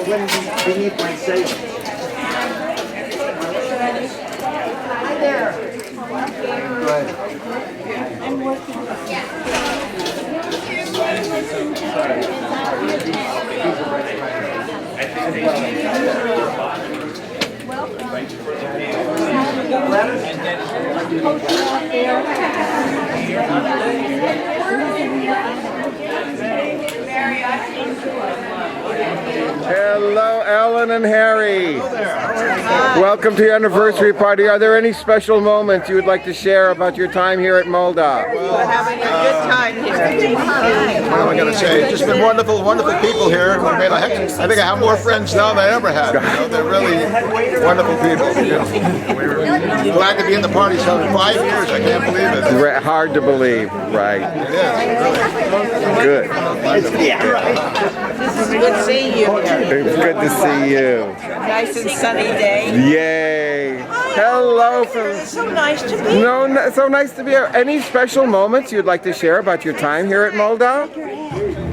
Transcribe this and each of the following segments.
beneath my sail. Hi there. I'm working. Hello, Ellen and Harry. Welcome to your anniversary party. Are there any special moments you would like to share about your time here at Moldaw? We're having a good time here. What am I going to say? It's just been wonderful, wonderful people here. I mean, I think I have more friends now than I ever had. You know, they're really wonderful people. You know. We're glad to be in the party for 5 years. I can't believe it. Hard to believe, right? It is, really. Good. It's good seeing you here. It's good to see you. Nice and sunny day. Yay. Hello from... It's so nice to be here. No, so nice to be here. Any special moments you'd like to share about your time here at Moldaw?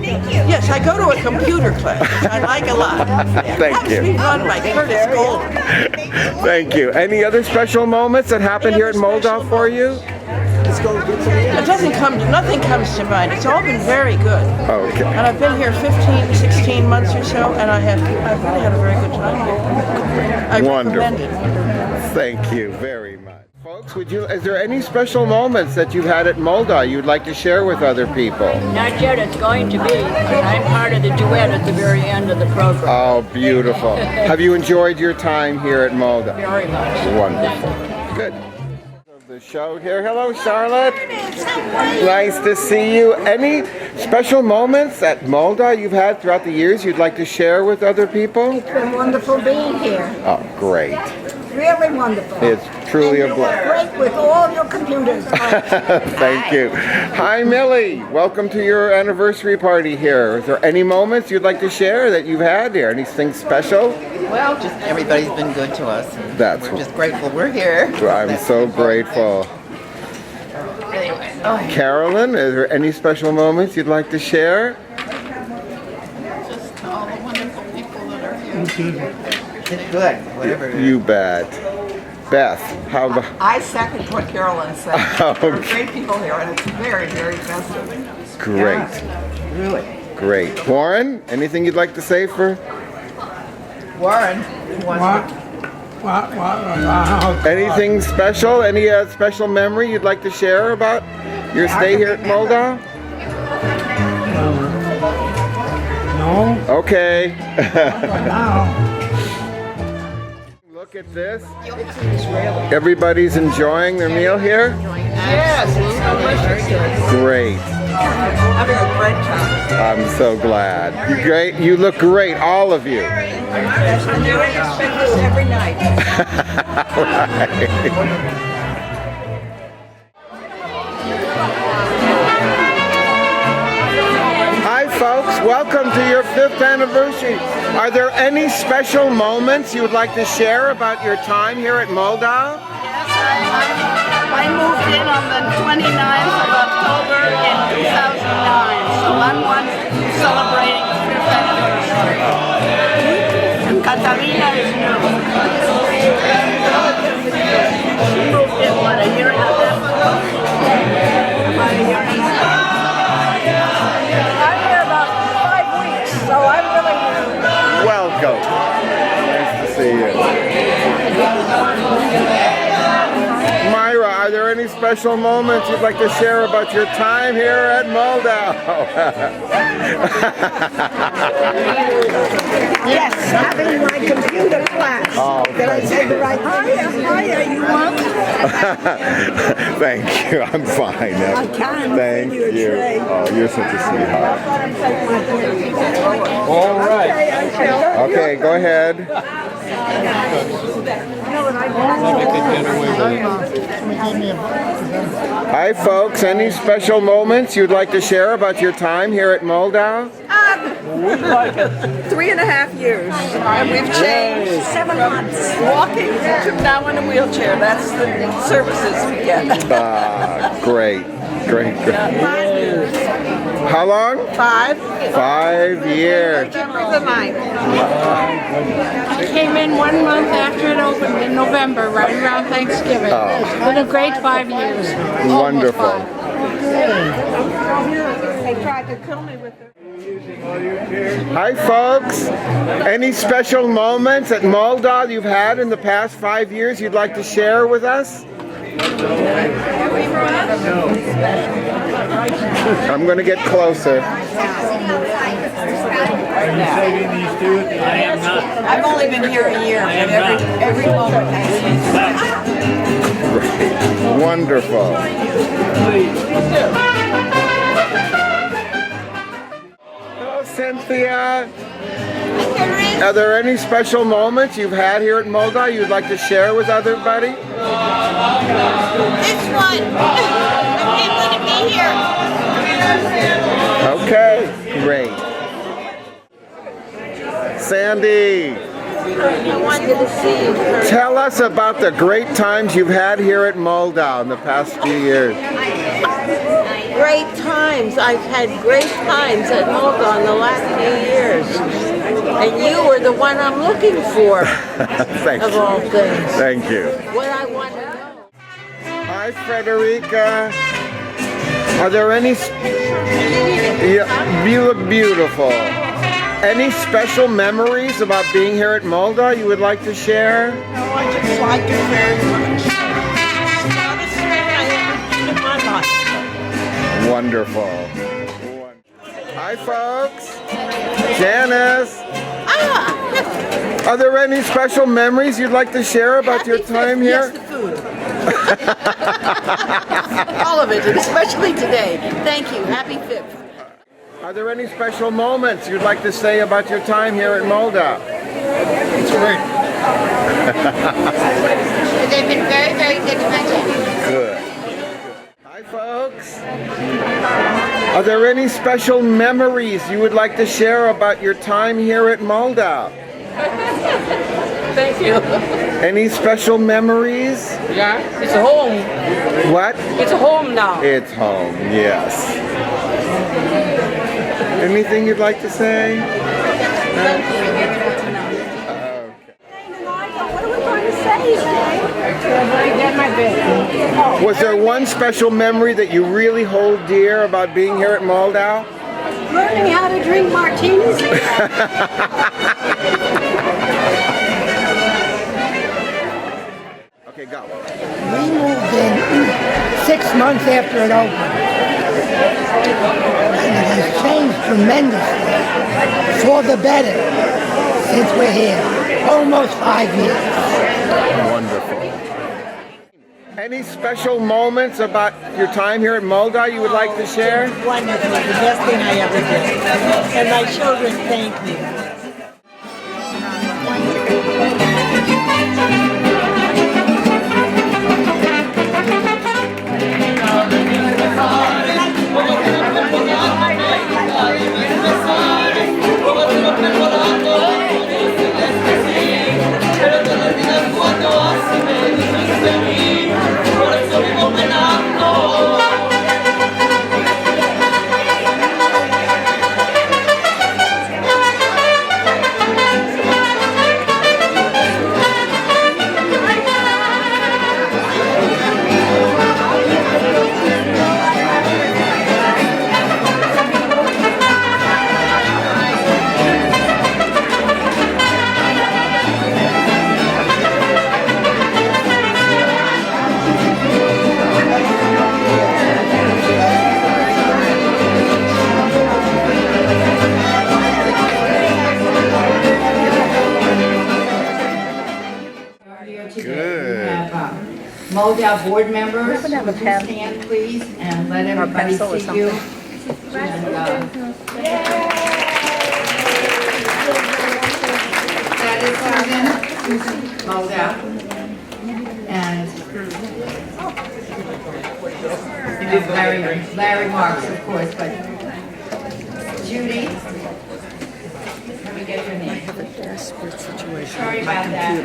Yes, I go to a computer class, which I like a lot. Thank It you. run by Curtis Gold. Thank you. Any other special moments that happened here at Moldaw for you? Nothing comes to mind. It's all been very good. Okay. And I've been here 15, 16 months or so, and I've really had a very good time here. I recommend it. Thank you very much. Folks, is there any special moments that you've had at Moldaw you'd like to share with other people? Not yet, it's going to be. I'm part of the duet at the very end of the program. Oh, beautiful. Have you enjoyed your time here at Moldaw? Very much. Wonderful. Good. The show here. Hello, Charlotte. Nice to see you. Any special moments at Moldaw you've had throughout the years you'd like to share with other people? It's been wonderful being here. Oh, great. Really wonderful. It's truly a blessing. Great with all your computers. Thank you. Hi, Millie. Welcome to your anniversary party here. Is there any moments you'd like to share that you've had here? Anything special? Well, just everybody's been good to us. That's We're just grateful we're here. I'm so grateful. Anyway. Carolyn, is there any special moments you'd like to share? Just all the wonderful people that are here. It's good, whatever it is. You bet. Beth, how about... I second what Carolyn said. Okay. There are great people here, and it's very, very festive. Great. Really. Great. Warren, anything you'd like to say for... Warren, who wants to... Anything special? Any special memory you'd like to share about your stay here at Moldaw? No. Okay. Now. Look at this. Everybody's enjoying their meal here? Yes, it's delicious. Great. Having a great time. I'm so glad. Great. You look great, all of you. I'm doing to spend this every night. Hi folks, welcome to your 5th anniversary. Are there any special moments you would like to share about your time here at Moldaw? Yes, I moved in on the 29th of October in 2009, so I'm celebrating the 5th anniversary. And Katarina is new. She moved in, what, a year and a half ago? About a year and a half. I'm here about 5 weeks, so I'm really new. Welcome. Nice to see you. Myra, are there any special moments you'd like to share about your time here at Moldaw? Yes, having my computer class. Oh, Did I say the right thing? Hiya, you want? Thank you, I'm fine. I can. Thank Send you a you. tray. Oh, you're such a sweetheart. All right. Okay, go ahead. Hi folks, any special moments you'd like to share about your time here at Moldaw? 3.5 years, and we've changed 7 months. Walking to now in a wheelchair. That's the services we get. Great. How long? 5. 5 years. I came in 1 month after it opened in November, right around Thanksgiving. Been a great 5 years. Wonderful. They tried to kill me with it. Hi, folks. Any special moments at Moldaw you've had in the past 5 years you'd like to share with us? I'm going to get closer. I've only been here a year, but every moment Wonderful. Hello, Cynthia. Are there any special moments you've had here at Moldaw you'd like to share with everybody? This one. I'm able to be here. Okay, great. Sandy, I wanted to see you. tell us about the great times you've had here at Moldaw in the past few years. Great times. I've had great times at Moldaw in the last few years. And you were the one I'm looking for, Thank of you. all things. Thank you. What I want to know. Hi, Frederica. Are there any... Yeah, you look beautiful. Any special memories about being here at Moldaw you would like to share? No, I just like it very much. Honestly, I ever been in my life. Wonderful. Hi, folks. Janice. Are there any special memories you'd like to share about your time here? Yes, the food. All of it, and especially today. Thank you. Happy 5th. Are there any special moments you'd like to say about your time here at Moldaw? It's great. They've been very, very good to my family. Good. Hi, folks. Are there any special memories you would like to share about your time here at Moldaw? Thank you. Any special memories? Yeah, it's a home. What? It's a home now. It's home, yes. Anything you'd like to say? What are we going to say today? Get my bed. Was there one special memory that you really hold dear about being here at Moldaw? Learning how to drink martinis. Okay, go. We moved in 6 months after it opened. And it has changed tremendously for the better since we're here. Almost 5 years. Wonderful. Any special moments about your time here at Moldaw you would like to share? Wonderful. The best thing I ever did. And my children thank me. Moldaw board members, would you stand please and let everybody see you. That is Susan Moldaw. And Larry Marks, of course, but Judy. Let me get your name. I have a desperate situation. Sorry about that.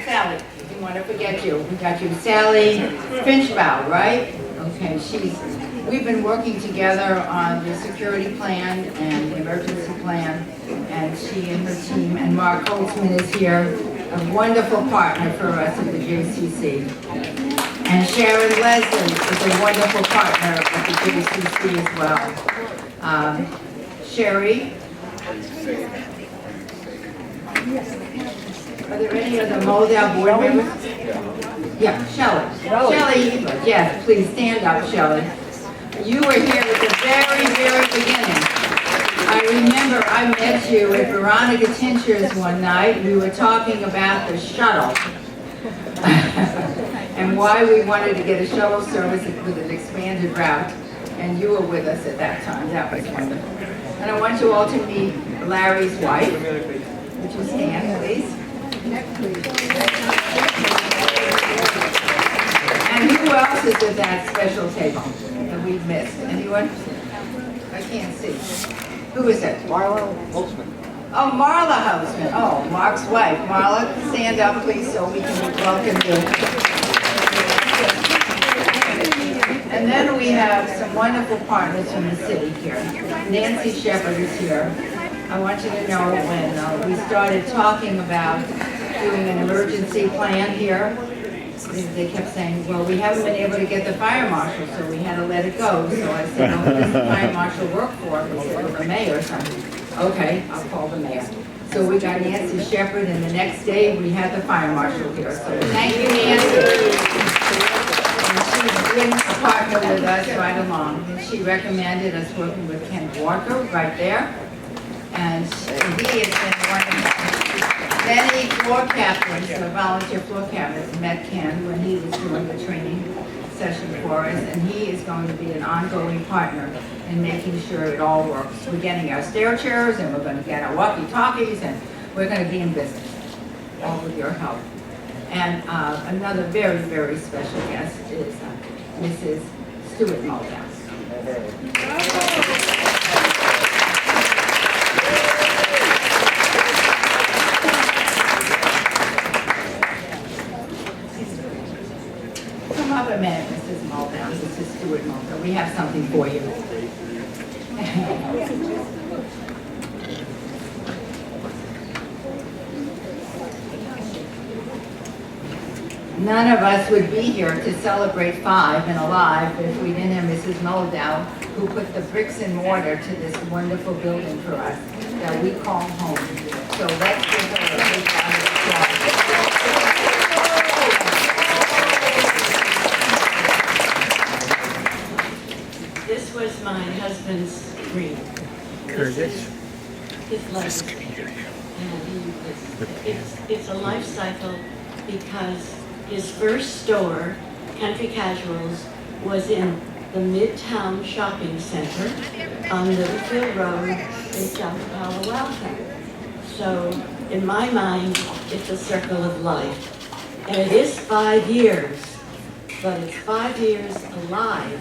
Sally, you want to forget you. We got you, Sally Finchbaum, right? Okay, we've been working together on the security plan and the emergency plan, and she and her team, and Mark Holtzman is here, a wonderful partner for us at the JCC. And Sharon Leslie is a wonderful partner at the JCC as well. Sherry? Are there any other Moldaw board members? Yeah, Shelley. Shelley, yes, please stand up, Shelley. You were here at the very, very beginning. I remember I met you at Veronica Tincher's one night. We were talking about the shuttle and why we wanted to get a shuttle service with an expanded route. And you were with us at that time. That was wonderful. And I want you all to meet Larry's wife. Would you stand, please? And who else is at that special table that we've missed? Anyone? I can't see. Who is it? Marla Holtzman. Oh, Marla Holtzman. Oh, Mark's wife. Marla, stand up, please, so we can welcome you. And then we have some wonderful partners from the city here. Nancy Shepherd is here. I want you to know when we started talking about doing an emergency plan here, they kept saying, well, we haven't been able to get the fire marshal, so we had to let it go. So I said, oh, who does the fire marshal work for? They said, well, the mayor or something. Okay, I'll call the mayor. So we got Nancy Shepherd, and the next day we had the fire marshal here. So thank you, Nancy. And she's been a partner with us right along. And she recommended us working with Ken Walker right there. And he has been wonderful. Many floor captains, volunteer floor captains, met Ken when he was doing the training session for us, and he is going to be an ongoing partner in making sure it all works. We're getting our stair chairs, and we're going to get our walkie-talkies, and we're going to be in business, all with your help. And another very, very special guest is Mrs. Stuart Moldaw. Come up a minute, Mrs. Moldaw, Mrs. Stuart Moldaw. We have something for you. None of us would be here to celebrate 5 and alive if we didn't have Mrs. Moldaw, who put the bricks and mortar to this wonderful building for us that we call home. So let's give her a big round of applause. This was my husband's dream. Curtis. His life. And it's a life cycle because his first store, Country Casuals, was in the Midtown Shopping Center on Littlefield Road in South Palo Alto. So in my mind, it's a circle of life. And it is 5 years, but it's 5 years alive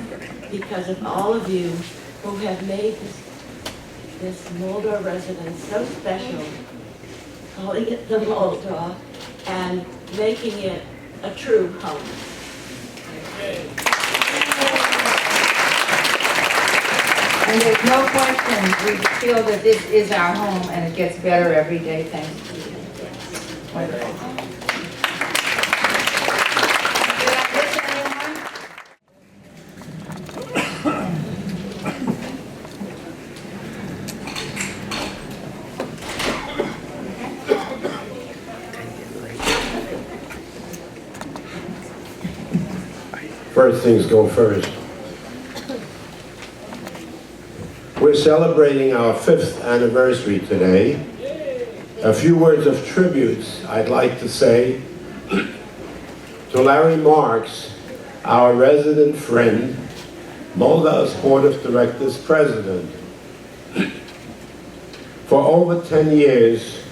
because of all of you who have made this Moldaw Residence so special, calling it the Moldaw, and making it a true home. And there's no question, we feel that this is our home and it gets better every day, thanks to you. Wonderful. Did I miss anyone? First things go first. We're celebrating our 5th anniversary today. A few words of tributes I'd like to say to Larry Marks, our resident friend, Moldaw's Board of Directors President. For over 10 years,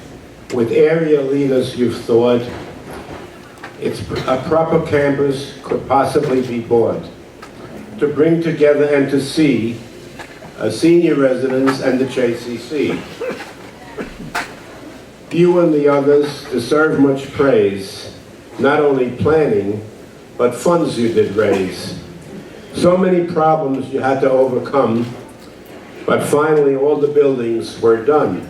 with area leaders you've thought, a proper campus could possibly be bought to bring together and to see a senior residence and the JCC. You and the others deserve much praise, not only planning, but funds you did raise. So many problems you had to overcome, but finally all the buildings were done.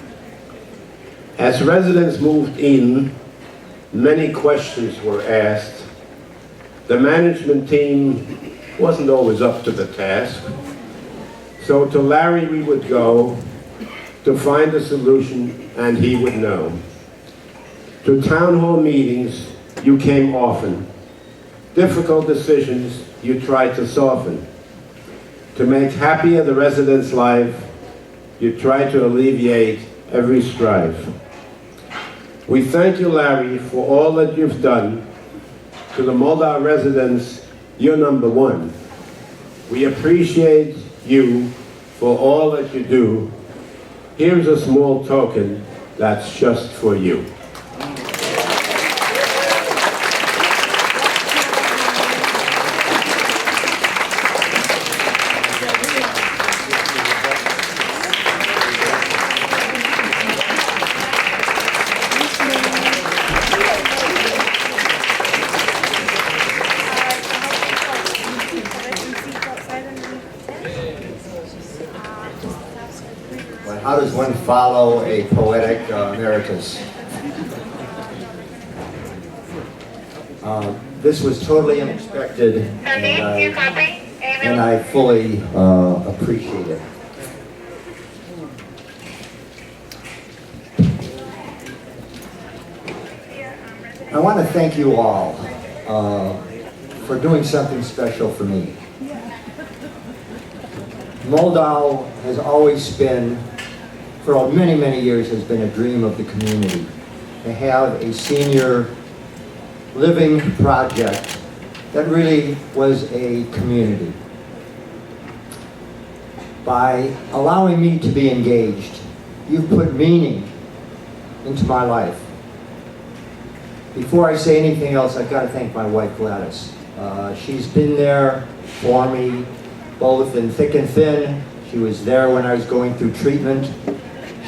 As residents moved in, many questions were asked. The management team wasn't always up to the task. So to Larry we would go to find a solution, and he would know. To town hall meetings, you came often. Difficult decisions you tried to soften. To make happier the residents' life, you tried to alleviate every strife. We thank you, Larry, for all that you've done. To the Moldaw Residence, you're number one. We appreciate you for all that you do. Here's a small token that's just for you. How does one follow a poetic emeritus? This was totally unexpected, and I fully appreciate it. I want to thank you all for doing something special for me. Moldaw has always been, for many, many years, has been a dream of the community to have a senior living project that really was a community. By allowing me to be engaged, you've put meaning into my life. Before I say anything else, I've got to thank my wife, Gladys. She's been there for me, both in thick and thin. She was there when I was going through treatment.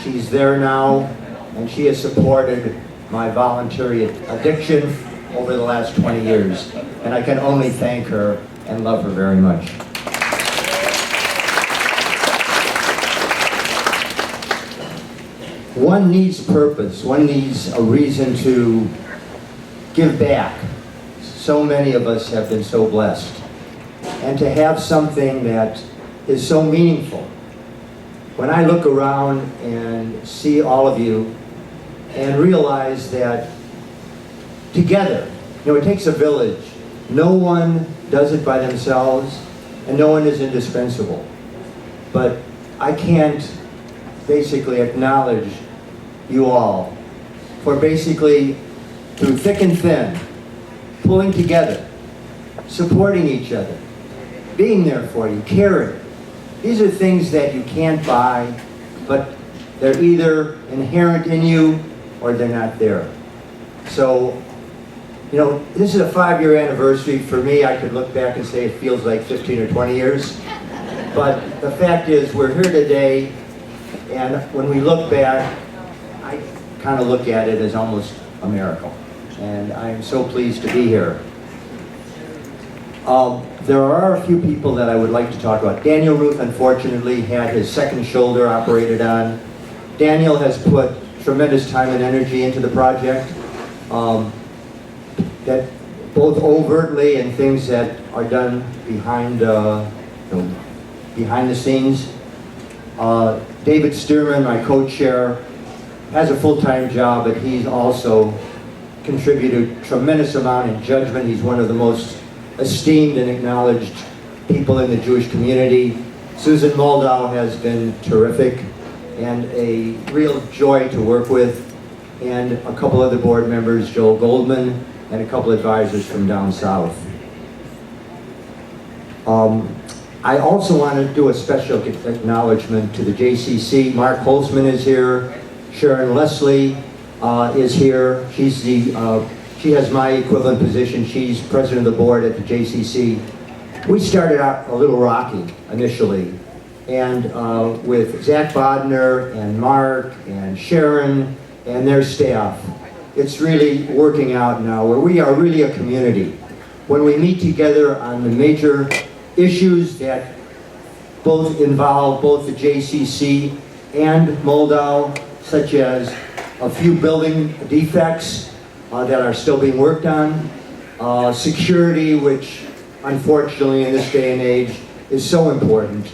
She's there now, and she has supported my voluntary addiction over the last 20 years. And I can only thank her and love her very much. One needs purpose. One needs a reason to give back. So many of us have been so blessed. And to have something that is so meaningful. When I look around and see all of you and realize that together, it takes a village. No one does it by themselves, and no one is indispensable. But I can't basically acknowledge you all for basically, through thick and thin, pulling together, supporting each other, being there for you, caring. These are things that you can't buy, but they're either inherent in you or they're not there. So, this is a 5-year anniversary. For me, I could look back and say it feels like 15 or 20 years. But the fact is, we're here today, and when we look back, I kind of look at it as almost a miracle. And I'm so pleased to be here. There are a few people that I would like to talk about. Daniel Ruth, unfortunately, had his second shoulder operated on. Daniel has put tremendous time and energy into the project, that both overtly and things that are done behind behind the scenes. David Stearman, my co-chair, has a full-time job, but he's also contributed a tremendous amount in judgment. He's one of the most esteemed and acknowledged people in the Jewish community. Susan Moldaw has been terrific and a real joy to work with, and a couple other board members, Joel Goldman, and a couple advisors from down south. I also want to do a special acknowledgement to the JCC. Mark Holzman is here. Sharon Leslie is here. She has my equivalent position. She's president of the board at the JCC. We started out a little rocky initially, and with Zach Bodner and Mark and Sharon and their staff, it's really working out now where we are really a community. When we meet together on the major issues that both involve both the JCC and Moldaw, such as a few building defects that are still being worked on, security, which unfortunately in this day and age is so important.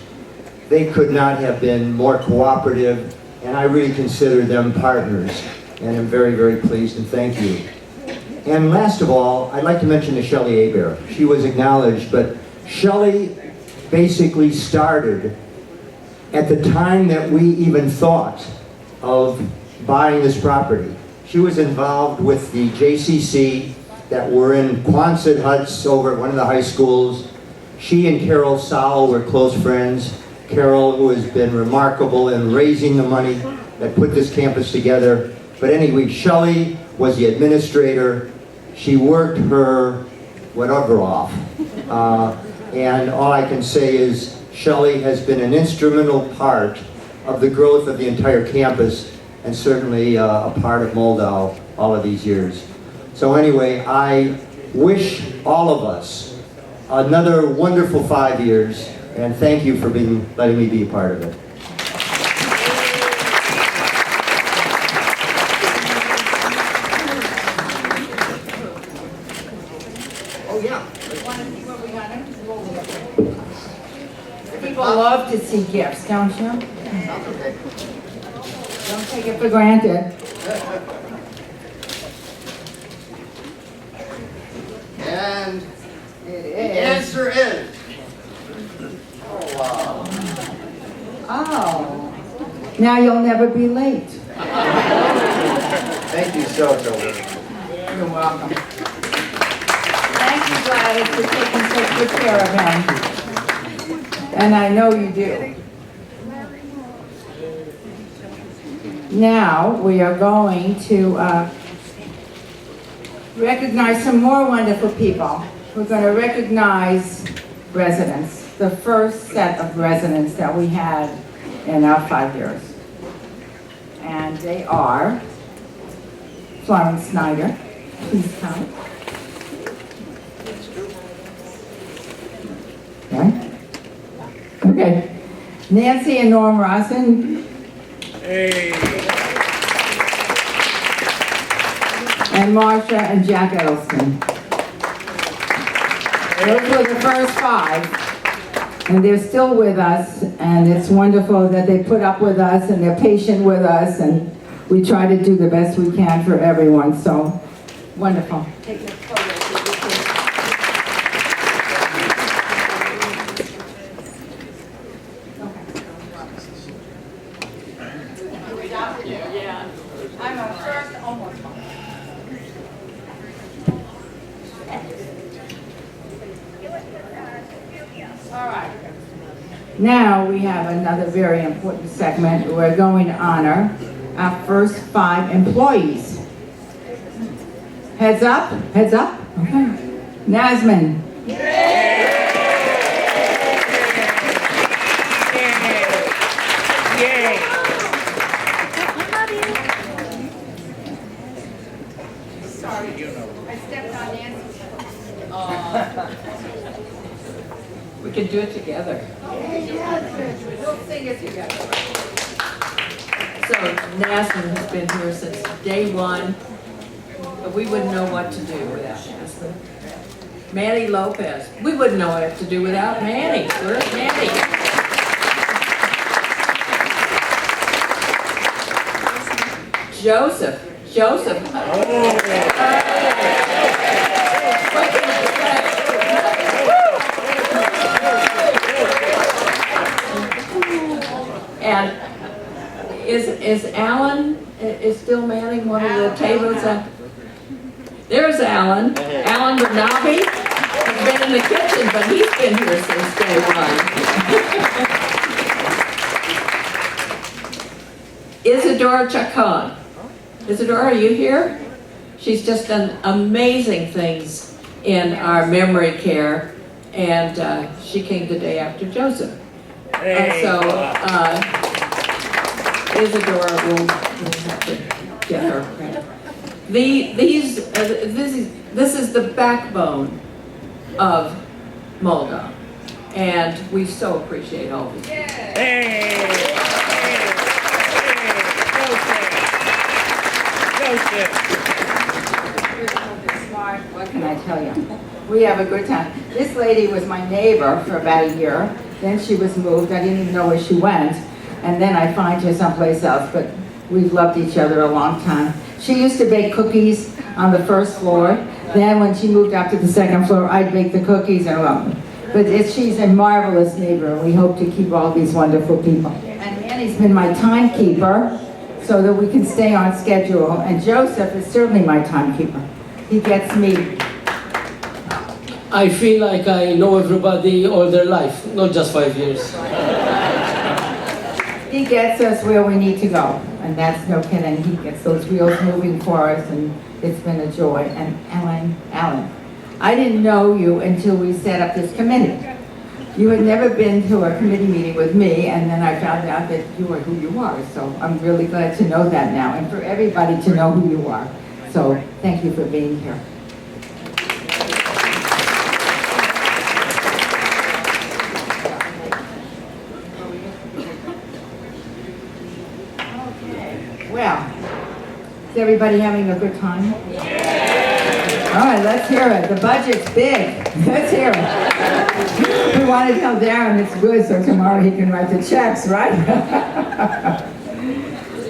They could not have been more cooperative, and I really consider them partners, and I'm very, very pleased, and thank you. And last of all, I'd like to mention Shelley Aber. She was acknowledged, but Shelley basically started at the time that we even thought of buying this property. She was involved with the JCC that were in Quonset huts over at one of the high schools. She and Carol Sowell were close friends. Carol, who has been remarkable in raising the money that put this campus together. But anyway, Shelley was the administrator. She worked her whatever off. And all I can say is Shelley has been an instrumental part of the growth of the entire campus, and certainly a part of Moldaw all of these years. So anyway, I wish all of us another wonderful 5 years, and thank you for letting me be a part of it. People love to see gifts, don't you? Don't take it for granted. And the answer is. Oh, wow. Oh. Now you'll never be late. Thank you so much. You're welcome. Thank you, Gladys, for taking such good care of him. And I know you do. Now we are going to recognize some more wonderful people. We're going to recognize residents, the first set of residents that we had in our 5 years. And they are Florence Snyder, please come. Right? Okay. Nancy and Norm Rossin. Hey. And Marsha and Jack Edelson. Those were the first 5. And they're still with us, and it's wonderful that they put up with us and they're patient with us, and we try to do the best we can for everyone, so wonderful. I'm a first almost. All right. Now we have another very important segment. We're going to honor our first 5 employees. Heads up, heads up. Okay. Nasman. We can do it together. We'll sing it together. So Nasman has been here since day 1, but we wouldn't know what to do without Nasman. Manny Lopez, we wouldn't know what to do without Manny. Where's Manny? Joseph. And is Alan is still manning one of the tables? There's Alan. Alan Bernabe has been in the kitchen, but he's been here since day 1. Isadora Chacon. Isadora, are you here? She's just done amazing things in our memory care, and she came the day after Joseph. So Isadora will have to get her credit. This is the backbone of Moldaw. And we so appreciate all of you. Smart, what can I tell you? We have a good time. This lady was my neighbor for about a year. Then she was moved. I didn't even know where she went. And then I find her someplace else. But we've loved each other a long time. She used to bake cookies on the first floor. Then when she moved up to the second floor, I'd bake the cookies and but she's a marvelous neighbor. We hope to keep all these wonderful people. And Annie's been my timekeeper so that we can stay on schedule. And Joseph is certainly my timekeeper. He gets me. I feel like I know everybody all their life, not just 5 years. He gets us where we need to go, and that's no kidding. He gets those wheels moving for us, and it's been a joy. And Alan, I didn't know you until we set up this committee. You had never been to a committee meeting with me, and then I found out that you are who you are. So I'm really glad to know that now, and for everybody to know who you are. So thank you for being here. Well, is everybody having a good time? All right, let's hear it. The budget's big. Let's hear it. We want to tell Darren it's good so tomorrow he can write the checks, right?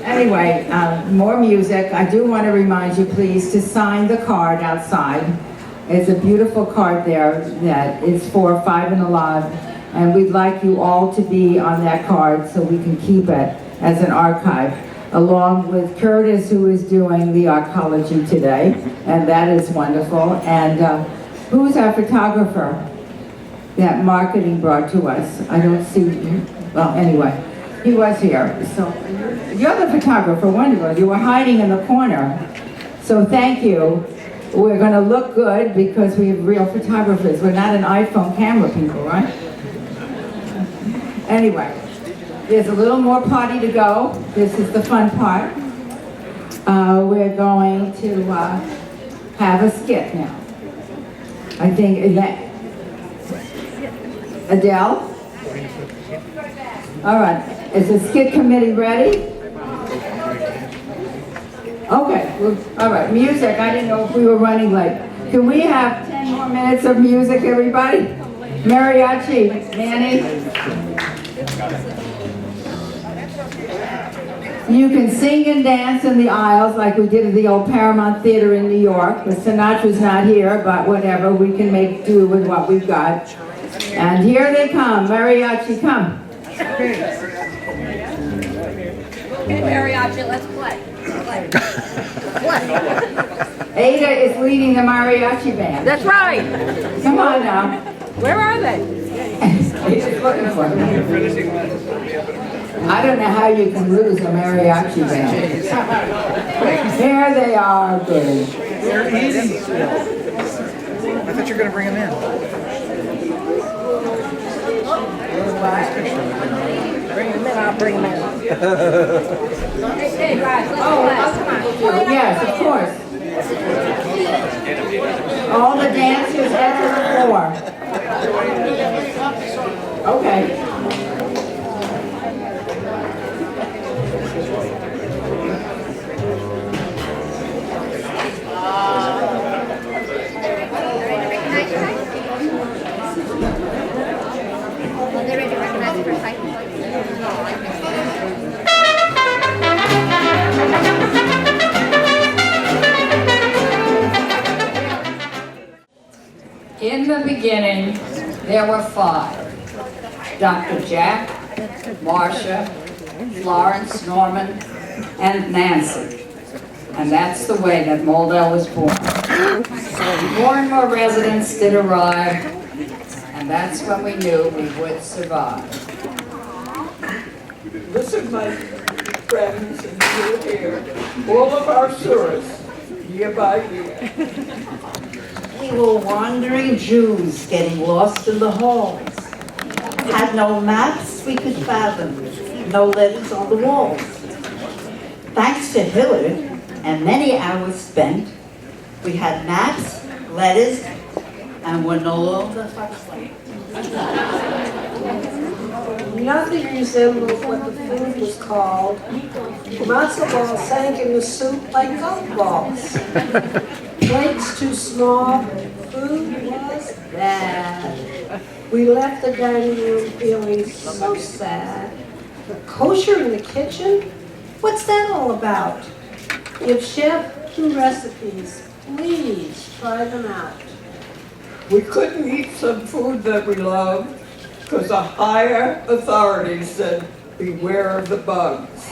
Anyway, more music. I do want to remind you, please, to sign the card outside. It's a beautiful card there that is for Five and Alive, and we'd like you all to be on that card so we can keep it as an archive, along with Curtis, who is doing the archaeology today, and that is wonderful. And who's our photographer that marketing brought to us? I don't see you. Well, anyway, he was here. So you're the photographer, wonderful. You were hiding in the corner. So thank you. We're going to look good because we have real photographers. We're not an iPhone camera people, right? Anyway. There's a little more party to go. This is the fun part. We're going to have a skit now. I think Adele? All right. Is the skit committee ready? Okay. Well, all right. Music. I didn't know if we were running late. Can we have 10 more minutes of music, everybody? Mariachi. Manny? You can sing and dance in the aisles like we did at the old Paramount Theater in New York. But Sinatra's not here, but whatever, we can make do with what we've got. And here they come. Mariachi, come. Okay, mariachi, let's play. Ada is leading the mariachi band. That's right. Come on now. Where are they? Ada's looking for them. I don't know how you can lose a mariachi band. Here they are. Good. They're easy. I thought you were going to bring them in. Bring them in, I'll bring them in. Hey, guys, let's play. Yes, of course. All the dancers get to the floor. Okay. In the beginning, there were 5. Dr. Jack, Marcia, Florence, Norman, and Nancy. And that's the way that Moldaw was born. More and more residents did arrive, and that's when we knew we would survive. Listen, my friends, and you here, all of our tourists, year by year. We were wandering Jews getting lost in the halls. Had no maps we could fathom, no letters on the walls. Thanks to Hillard and many hours spent, we had maps, letters, and were no longer hustling. Nothing resembles what the food was called. Matzo balls sank in the soup like golf balls. Plates too small, food was bad. We left the dining room feeling so sad. Kosher in the kitchen? What's that all about? Give Chef 2 recipes. Please try them out. We couldn't eat some food that we loved because a higher authority said, beware of the bugs.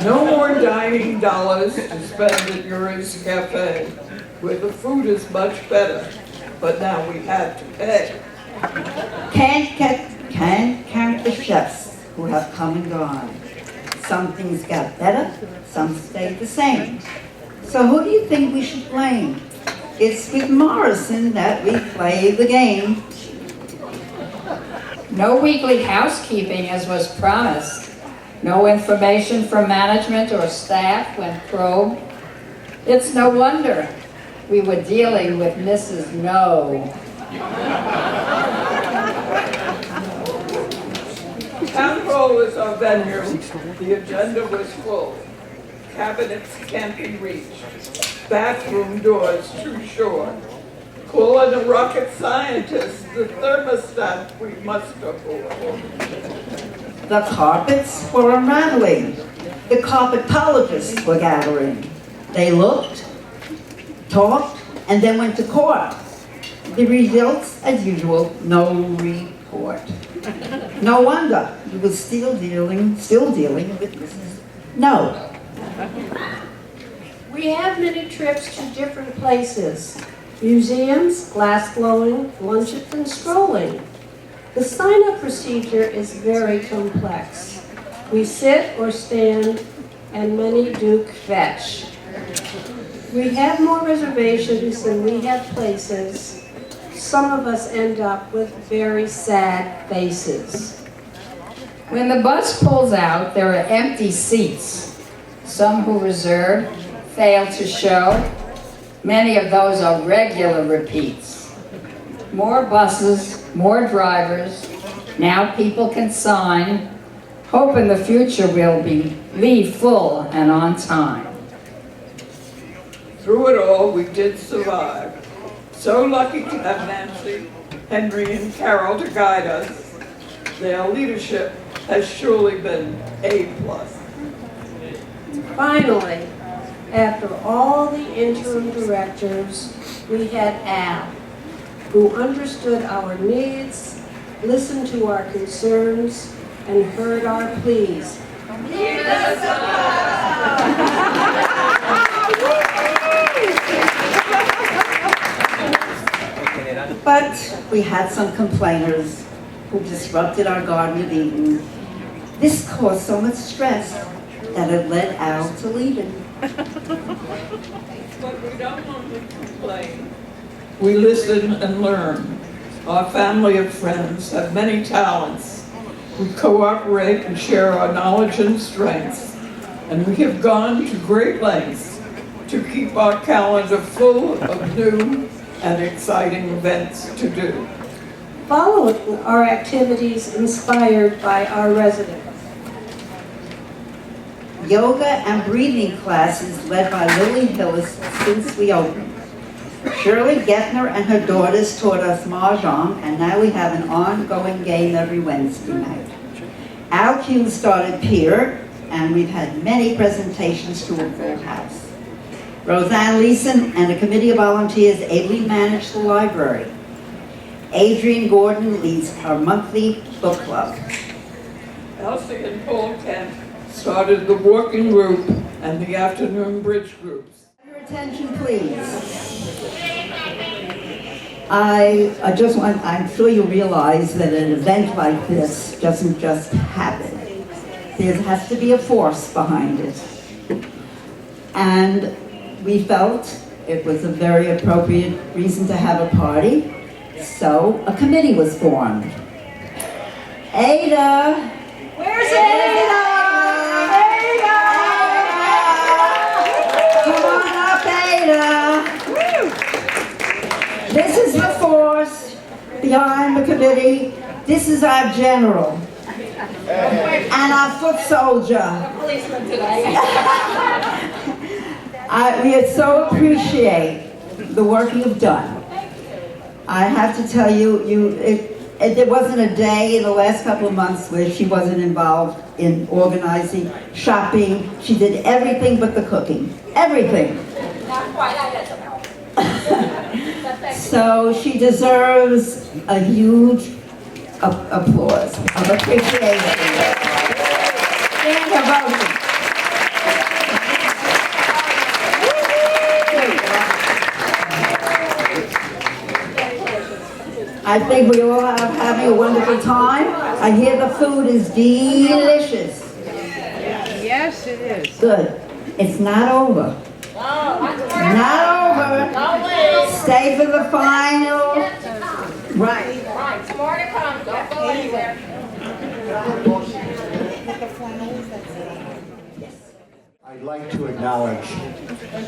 No more dining dollars to spend at Uri's Cafe, where the food is much better, but now we had to pay. Can't count the chefs who have come and gone. Some things got better, some stayed the same. So who do you think we should blame? It's with Morrison that we play the game. No weekly housekeeping as was promised. No information from management or staff when probed. It's no wonder we were dealing with Mrs. No. Town hall was our venue. The agenda was full. Cabinets can't be reached. Bathroom doors too short. Call in a rocket scientist, the thermostat we must afford. The carpets were unraveling. The carpetologists were gathering. They looked, talked, and then went to court. The results, as usual, no report. No wonder he was still dealing with Mrs. No. We have many trips to different places. Museums, glass blowing, lunches, and strolling. The sign-up procedure is very complex. We sit or stand, and many do fetch. We have more reservations than we have places. Some of us end up with very sad faces. When the bus pulls out, there are empty seats. Some who reserve fail to show. Many of those are regular repeats. More buses, more drivers. Now people can sign. Hope in the future we'll leave full and on time. Through it all, we did survive. So lucky to have Nancy, Henry, and Carol to guide us. Their leadership has surely been A+. Finally, after all the interim directors, we had Al, who understood our needs, listened to our concerns, and heard our pleas. But we had some complainers who disrupted our Garden of Eden. This caused so much stress that it led Al to leaving. But we don't only complain. We listen and learn. Our family of friends have many talents. We cooperate and share our knowledge and strengths. And we have gone to great lengths to keep our calendar full of new and exciting events to do. Following our activities inspired by our residents. Yoga and breathing classes led by Lily Hillis since we opened. Shirley Gettner and her daughters taught us Mahjong, and now we have an ongoing game every Wednesday night. Al Q started Peter, and we've had many presentations to a full house. Roseanne Leeson and a committee of volunteers ably manage the library. Adrian Gordon leads our monthly book club. Elsie and Paul Kent started the walking group and the afternoon bridge groups. Your attention, please. I just want, I'm sure you realize that an event like this doesn't just happen. There has to be a force behind it. And we felt it was a very appropriate reason to have a party, so a committee was formed. Ada! Where's Ada? Ada! Come on up, Ada! This is the force behind the the committee. This is our general and our foot soldier. Policeman today. We so appreciate the work you've done. I have to tell you, there wasn't a day in the last couple of months where she wasn't involved in organizing, shopping. She did everything but the cooking. Everything. Not quite, I had some help. So she deserves a huge applause of appreciation. Stand ovation. I think we all are having a wonderful time. I hear the food is delicious. Yes, it is. Good. It's not over. Not over. Stay for the final. Right. Right, some more to come, don't go anywhere. I'd like to acknowledge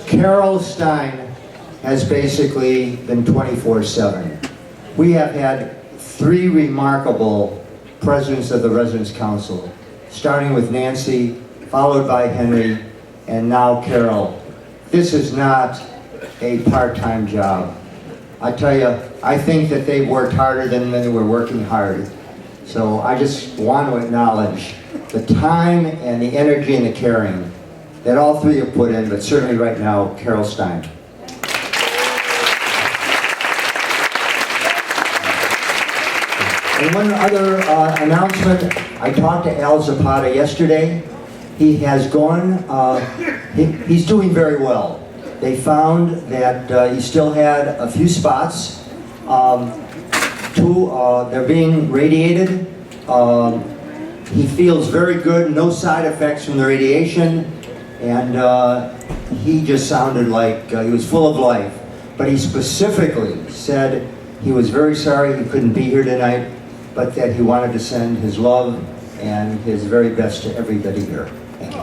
Carol Stein has basically been 24/7. We have had 3 remarkable presidents of the Residence Council, starting with Nancy, followed by Henry, and now Carol. This is not a part-time job. I tell you, I think that they've worked harder than they were working hard. So I just want to acknowledge the time and the energy and the caring that all 3 have put in, but certainly right now, Carol Stein. And one other announcement, I talked to Al Zapata yesterday. He has gone, he's doing very well. They found that he still had a few spots. 2, they're being radiated. He feels very good, no side effects from the radiation. And he just sounded like he was full of life. But he specifically said he was very sorry he couldn't be here tonight, but that he wanted to send his love and his very best to everybody here. Thank you.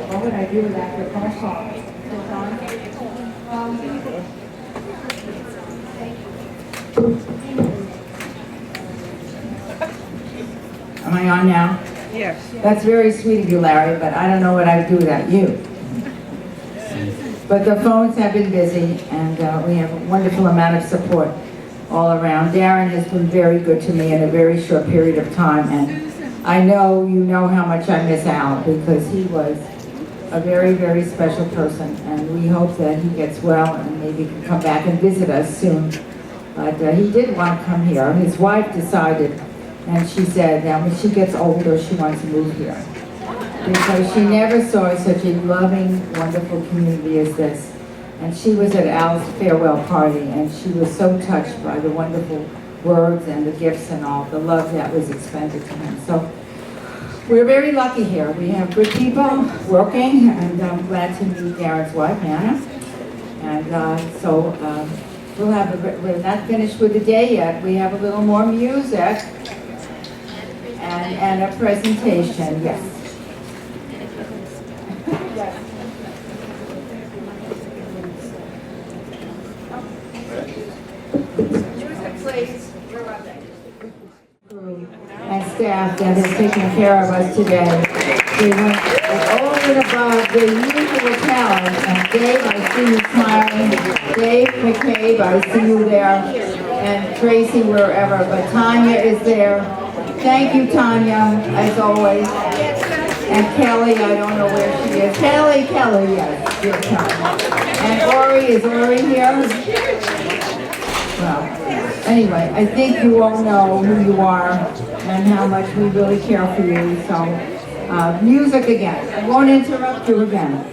What would I do without your car song? Am I on now? Yes. That's very sweet of you, Larry, but I don't know what I'd do without you. But the phones have been busy, and we have a wonderful amount of support all around. Darren has been very good to me in a very short period of time, and I know you know how much I miss Al, because he was a very, very special person, and we hope that he gets well and maybe can come back and visit us soon. But he did want to come here. His wife decided, and she said that when she gets older, she wants to move here. Because she never saw such a loving, wonderful community as this. And she was at Al's farewell party, and she was so touched by the wonderful words and the gifts and all, the love that was expended to him. So we're very lucky here. We have good people working, and I'm glad to meet Darren's wife, Hannah. And we're not finished with the day yet. We have a little more music and a presentation, yes. And staff that has taken care of us today. We went over and above the usual talent. And Dave, I see you smiling. Dave McCabe, I see you there. And Tracy, wherever. But Tanya is there. Thank you, Tanya, as always. And Kelly, I don't know where she is. Kelly, yes. Yes, Tanya. And Ori, is Ori here? Well, anyway, I think you all know who you are and how much we really care for you. So, music again. I won't interrupt you again.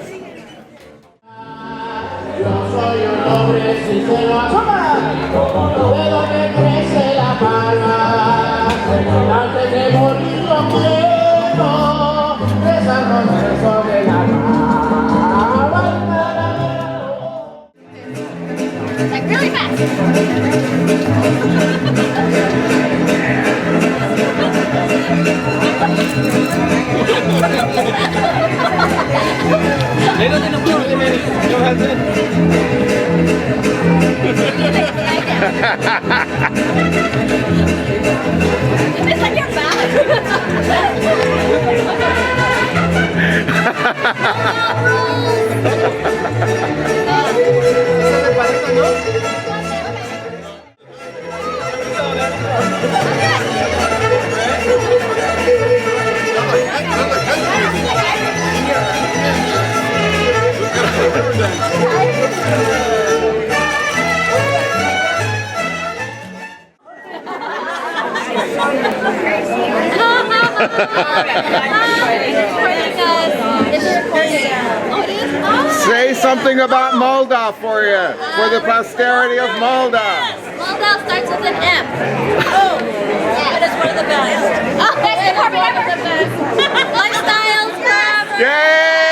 Like really fast. It's like your Say something about Moldaw for the posterity of Moldaw. Moldaw starts with an M. Oh, yeah. It is one of the best. Oh, best department ever. The best. Lifestyles from... Yay!